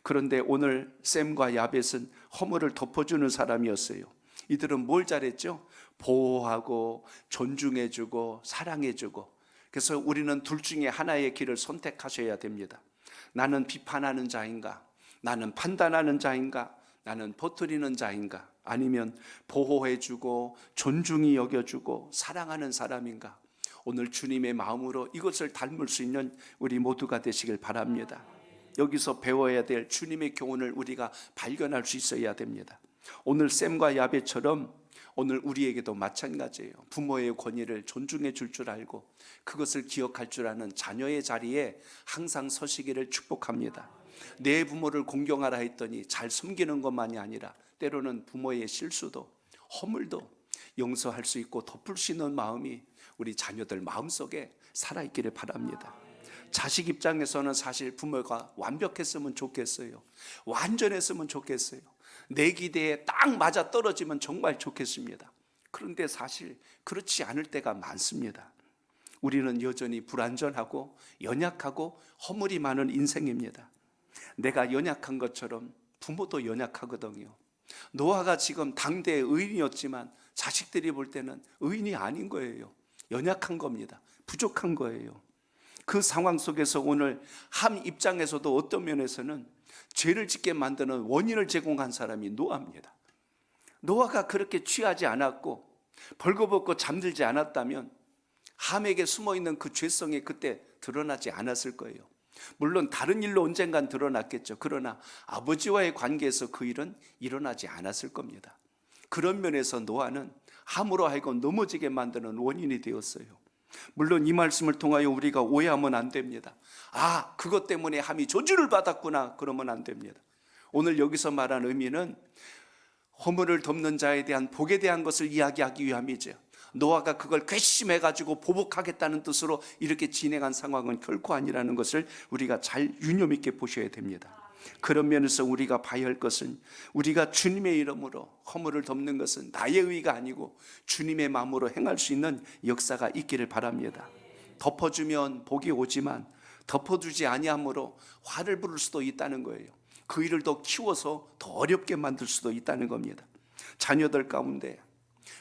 그런데 오늘 셈과 야벳은 허물을 덮어주는 사람이었어요. 이들은 뭘 잘했죠? 보호하고 존중해주고 사랑해주고. 그래서 우리는 둘 중에 하나의 길을 선택하셔야 됩니다. 나는 비판하는 자인가? 나는 판단하는 자인가? 나는 퍼뜨리는 자인가? 아니면 보호해주고 존중히 여겨주고 사랑하는 사람인가? 오늘 주님의 마음으로 이것을 닮을 수 있는 우리 모두가 되시길 바랍니다. 여기서 배워야 될 주님의 교훈을 우리가 발견할 수 있어야 됩니다. 오늘 셈과 야벳처럼 오늘 우리에게도 마찬가지예요. 부모의 권위를 존중해 줄 줄 알고 그것을 기억할 줄 아는 자녀의 자리에 항상 서시기를 축복합니다. 내 부모를 공경하라 했더니 잘 섬기는 것만이 아니라 때로는 부모의 실수도 허물도 용서할 수 있고 덮을 수 있는 마음이 우리 자녀들 마음속에 살아있기를 바랍니다. 자식 입장에서는 사실 부모가 완벽했으면 좋겠어요. 완전했으면 좋겠어요. 내 기대에 딱 맞아 떨어지면 정말 좋겠습니다. 그런데 사실 그렇지 않을 때가 많습니다. 우리는 여전히 불완전하고 연약하고 허물이 많은 인생입니다. 내가 연약한 것처럼 부모도 연약하거든요. 노아가 지금 당대의 의인이었지만 자식들이 볼 때는 의인이 아닌 거예요. 연약한 겁니다. 부족한 거예요. 그 상황 속에서 오늘 함 입장에서도 어떤 면에서는 죄를 짓게 만드는 원인을 제공한 사람이 노아입니다. 노아가 그렇게 취하지 않았고 벌거벗고 잠들지 않았다면 함에게 숨어있는 그 죄성이 그때 드러나지 않았을 거예요. 물론 다른 일로 언젠간 드러났겠죠. 그러나 아버지와의 관계에서 그 일은 일어나지 않았을 겁니다. 그런 면에서 노아는 함으로 하여금 넘어지게 만드는 원인이 되었어요. 물론 이 말씀을 통하여 우리가 오해하면 안 됩니다. 아, 그것 때문에 함이 저주를 받았구나, 그러면 안 됩니다. 오늘 여기서 말한 의미는 허물을 덮는 자에 대한 복에 대한 것을 이야기하기 위함이죠. 노아가 그걸 괘씸해가지고 보복하겠다는 뜻으로 이렇게 진행한 상황은 결코 아니라는 것을 우리가 잘 유념 있게 보셔야 됩니다. 그런 면에서 우리가 봐야 할 것은 우리가 주님의 이름으로 허물을 덮는 것은 나의 의가 아니고 주님의 마음으로 행할 수 있는 역사가 있기를 바랍니다. 덮어주면 복이 오지만 덮어주지 아니함으로 화를 부를 수도 있다는 거예요. 그 일을 더 키워서 더 어렵게 만들 수도 있다는 겁니다. 자녀들 가운데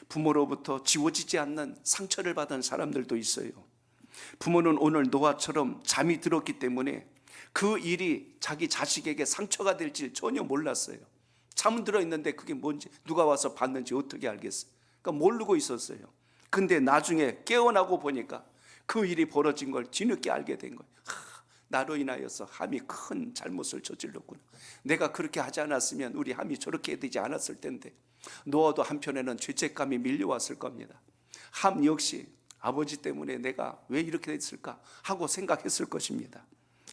부모로부터 지워지지 않는 상처를 받은 사람들도 있어요. 부모는 오늘 노아처럼 잠이 들었기 때문에 그 일이 자기 자식에게 상처가 될지 전혀 몰랐어요. 잠은 들어있는데 그게 뭔지 누가 와서 봤는지 어떻게 알겠어요. 그러니까 모르고 있었어요. 근데 나중에 깨어나고 보니까 그 일이 벌어진 걸 뒤늦게 알게 된 거예요. 나로 인하여서 함이 큰 잘못을 저질렀구나. 내가 그렇게 하지 않았으면 우리 함이 저렇게 되지 않았을 텐데. 노아도 한편에는 죄책감이 밀려왔을 겁니다. 함 역시 아버지 때문에 내가 왜 이렇게 됐을까 하고 생각했을 것입니다.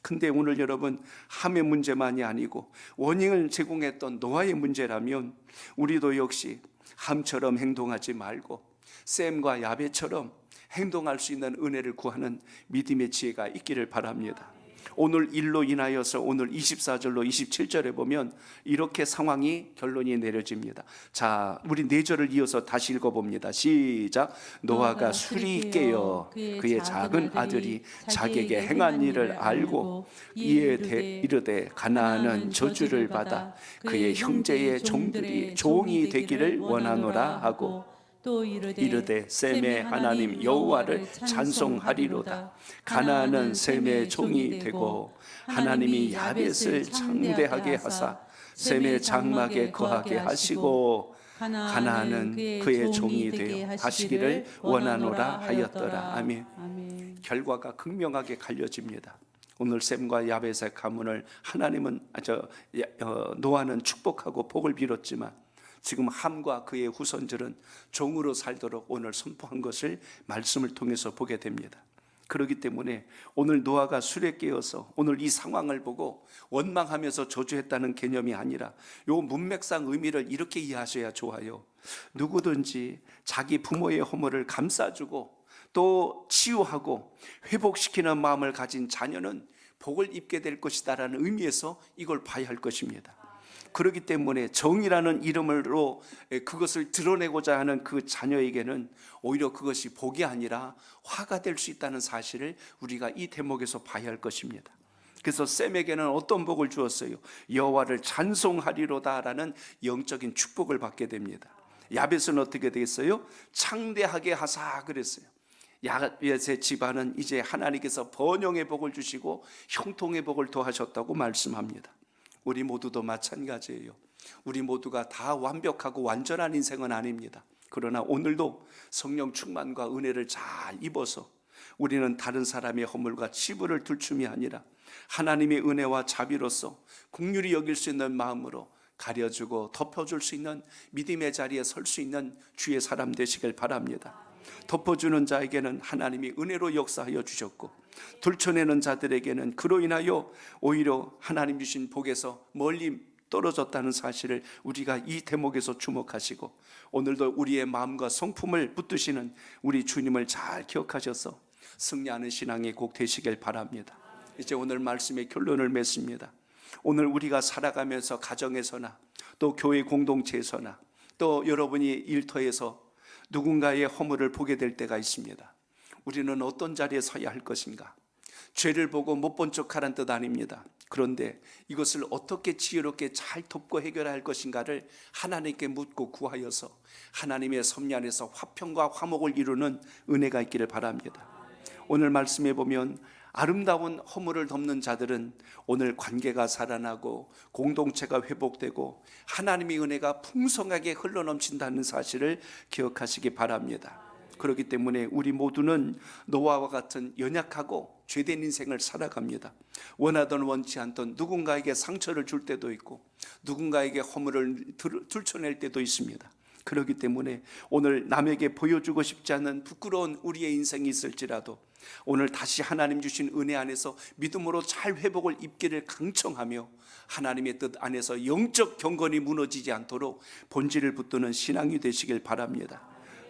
근데 오늘 여러분, 함의 문제만이 아니고 원인을 제공했던 노아의 문제라면 우리도 역시 함처럼 행동하지 말고 셈과 야벳처럼 행동할 수 있는 은혜를 구하는 믿음의 지혜가 있기를 바랍니다. 오늘 일로 인하여서 오늘 24절로 27절에 보면 이렇게 상황이 결론이 내려집니다. 자, 우리 4절을 이어서 다시 읽어봅니다. 시작. 노아가 술이 깨어 그의 작은 아들이 자기에게 행한 일을 알고 이에 이르되 가나안은 저주를 받아 그의 형제의 종들이 종이 되기를 원하노라 하고 또 이르되 셈의 하나님 여호와를 찬송하리로다. 가나안은 셈의 종이 되고 하나님이 야벳을 창대하게 하사 셈의 장막에 거하게 하시고 가나안은 그의 종이 되어 하시기를 원하노라 하였더라. 아멘. 결과가 극명하게 갈려집니다. 오늘 셈과 야벳의 가문을 하나님은 노아는 축복하고 복을 빌었지만 지금 함과 그의 후손들은 종으로 살도록 오늘 선포한 것을 말씀을 통해서 보게 됩니다. 그렇기 때문에 오늘 노아가 술에 깨어서 오늘 이 상황을 보고 원망하면서 저주했다는 개념이 아니라 요 문맥상 의미를 이렇게 이해하셔야 좋아요. 누구든지 자기 부모의 허물을 감싸주고 또 치유하고 회복시키는 마음을 가진 자녀는 복을 입게 될 것이다라는 의미에서 이걸 봐야 할 것입니다. 그렇기 때문에 정이라는 이름으로 그것을 드러내고자 하는 그 자녀에게는 오히려 그것이 복이 아니라 화가 될 수 있다는 사실을 우리가 이 대목에서 봐야 할 것입니다. 그래서 셈에게는 어떤 복을 주었어요? 여호와를 찬송하리로다라는 영적인 축복을 받게 됩니다. 야벳은 어떻게 되겠어요? 창대하게 하사 그랬어요. 야벳의 집안은 이제 하나님께서 번영의 복을 주시고 형통의 복을 더하셨다고 말씀합니다. 우리 모두도 마찬가지예요. 우리 모두가 다 완벽하고 완전한 인생은 아닙니다. 그러나 오늘도 성령 충만과 은혜를 잘 입어서 우리는 다른 사람의 허물과 치부를 들춤이 아니라 하나님의 은혜와 자비로서 긍휼히 여길 수 있는 마음으로 가려주고 덮어줄 수 있는 믿음의 자리에 설 수 있는 주의 사람 되시길 바랍니다. 덮어주는 자에게는 하나님이 은혜로 역사하여 주셨고 들춰내는 자들에게는 그로 인하여 오히려 하나님 주신 복에서 멀리 떨어졌다는 사실을 우리가 이 대목에서 주목하시고 오늘도 우리의 마음과 성품을 붙드시는 우리 주님을 잘 기억하셔서 승리하는 신앙이 꼭 되시길 바랍니다. 이제 오늘 말씀의 결론을 맺습니다. 오늘 우리가 살아가면서 가정에서나 또 교회 공동체에서나 또 여러분이 일터에서 누군가의 허물을 보게 될 때가 있습니다. 우리는 어떤 자리에 서야 할 것인가? 죄를 보고 못 본 척하라는 뜻 아닙니다. 그런데 이것을 어떻게 지혜롭게 잘 돕고 해결해야 할 것인가를 하나님께 묻고 구하여서 하나님의 섭리 안에서 화평과 화목을 이루는 은혜가 있기를 바랍니다. 오늘 말씀에 보면 아름다운 허물을 덮는 자들은 오늘 관계가 살아나고 공동체가 회복되고 하나님의 은혜가 풍성하게 흘러넘친다는 사실을 기억하시기 바랍니다. 그렇기 때문에 우리 모두는 노아와 같은 연약하고 죄된 인생을 살아갑니다. 원하던 원치 않던 누군가에게 상처를 줄 때도 있고 누군가에게 허물을 들춰낼 때도 있습니다. 그렇기 때문에 오늘 남에게 보여주고 싶지 않은 부끄러운 우리의 인생이 있을지라도 오늘 다시 하나님 주신 은혜 안에서 믿음으로 잘 회복을 입기를 강청하며 하나님의 뜻 안에서 영적 경건이 무너지지 않도록 본질을 붙드는 신앙이 되시길 바랍니다.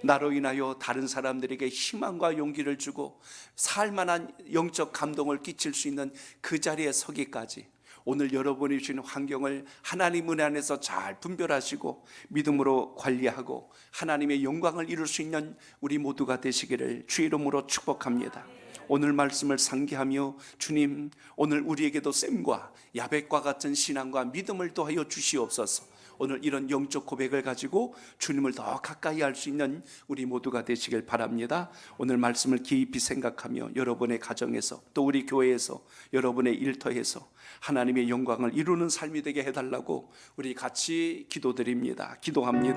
나로 인하여 다른 사람들에게 희망과 용기를 주고 살만한 영적 감동을 끼칠 수 있는 그 자리에 서기까지 오늘 여러분이 주신 환경을 하나님 은혜 안에서 잘 분별하시고 믿음으로 관리하고 하나님의 영광을 이룰 수 있는 우리 모두가 되시기를 주의 이름으로 축복합니다. 오늘 말씀을 상기하며 주님 오늘 우리에게도 샘과 야벳과 같은 신앙과 믿음을 더하여 주시옵소서. 오늘 이런 영적 고백을 가지고 주님을 더 가까이 할 수 있는 우리 모두가 되시길 바랍니다. 오늘 말씀을 깊이 생각하며 여러분의 가정에서 또 우리 교회에서 여러분의 일터에서 하나님의 영광을 이루는 삶이 되게 해달라고 우리 같이 기도드립니다. 기도합니다.